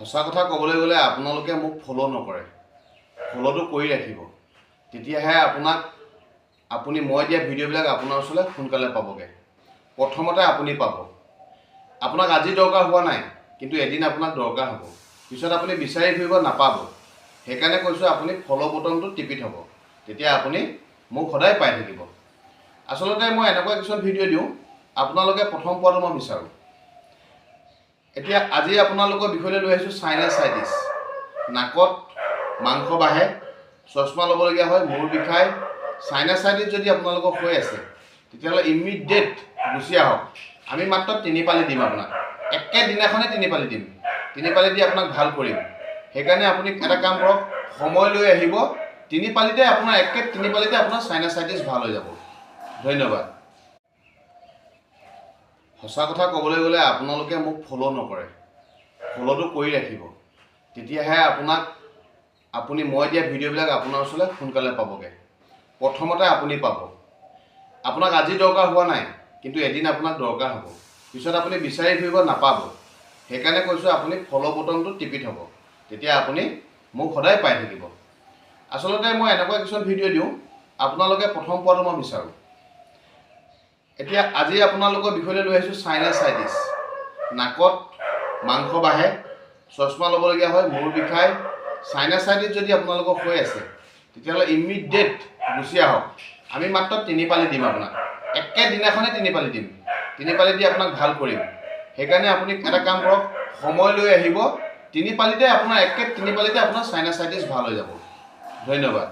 সঁচা কথা ক'বলৈ গ'লে আপোনালোকে মোক ফ'ল' নকৰে, ফ'ল'টো কৰি ৰাখিব, তেতিয়াহে আপুনি মই দিয়া ভিডিঅ'বিলাক আপোনাৰ ওচৰলৈ সোনকালে পাবগৈ। প্ৰথমতে আপুনি পাব। আপোনাক আজি দৰকাৰ হোৱা নাই, কিন্তু এদিন আপোনাক দৰকাৰ হ'ব। পিছত আপুনি বিচাৰি ফুৰিব নাপাব। সেইকাৰণে কৈছোঁ আপুনি ফ'ল' বটনটো টিপি থ'ব, তেতিয়া আপুনি মোক সদায় পাই থাকিব। আচলতে মই এনেকুৱা কিছুমান ভিডিঅ' দিওঁ আপোনালোকে প্ৰথম পোৱাটো মই বিচাৰোঁ। এতিয়া আজি আপোনালোকৰ বিষয়লৈ লৈ আহিছোঁ চাইনাচাইটিছ। নাকত মাংস বাঢ়ে, চশমা ল'বলগীয়া হয়, মূৰ বিষায়। চাইনাচাইটিছ যদি আপোনালোকৰ হৈ আছে তেতিয়াহ'লে ইমিডিয়েট গুচি আহক। আমি মাত্ৰ 3 পালি দিম আপোনাক, একেদিনাখনে 3 পালি দিম। 3 পালি দি আপোনাক ভাল কৰিম। সেইকাৰণে আপুনি এটা কাম কৰক, সময় লৈ আহিব। 3 পালিতে আপোনাৰ 3 পালিতে আপোনাৰ চাইনাচাইটিছ ভাল হৈ যাব। ধন্যবাদ। সঁচা কথা ক'বলৈ গ'লে আপোনালোকে মোক ফ'ল' নকৰে, ফ'ল'টো কৰি ৰাখিব, তেতিয়াহে আপুনি মই দিয়া ভিডিঅ'বিলাক আপোনাৰ ওচৰলৈ সোনকালে পাবগৈ। প্ৰথমতে আপুনি পাব। আপোনাক আজি দৰকাৰ হোৱা নাই, কিন্তু এদিন আপোনাক দৰকাৰ হ'ব। পিছত আপুনি বিচাৰি ফুৰিব নাপাব। সেইকাৰণে কৈছোঁ আপুনি ফ'ল' বটনটো টিপি থ'ব, তেতিয়া আপুনি মোক সদায় পাই থাকিব। আচলতে মই এনেকুৱা কিছুমান ভিডিঅ' দিওঁ আপোনালোকে প্ৰথম পোৱাটো মই বিচাৰোঁ। এতিয়া আজি আপোনালোকৰ বিষয়লৈ লৈ আহিছোঁ চাইনাচাইটিছ। নাকত মাংস বাঢ়ে, চশমা ল'বলগীয়া হয়, মূৰ বিষায়। চাইনাচাইটিছ যদি আপোনালোকৰ হৈ আছে তেতিয়াহ'লে ইমিডিয়েট গুচি আহক। আমি মাত্ৰ 3 পালি দিম আপোনাক, একেদিনাখনে 3 পালি দিম। 3 পালি দি আপোনাক ভাল কৰিম। সেইকাৰণে আপুনি এটা কাম কৰক, সময় লৈ আহিব। 3 পালিতে আপোনাৰ 3 পালিতে আপোনাৰ চাইনাচাইটিছ ভাল হৈ যাব। ধন্যবাদ।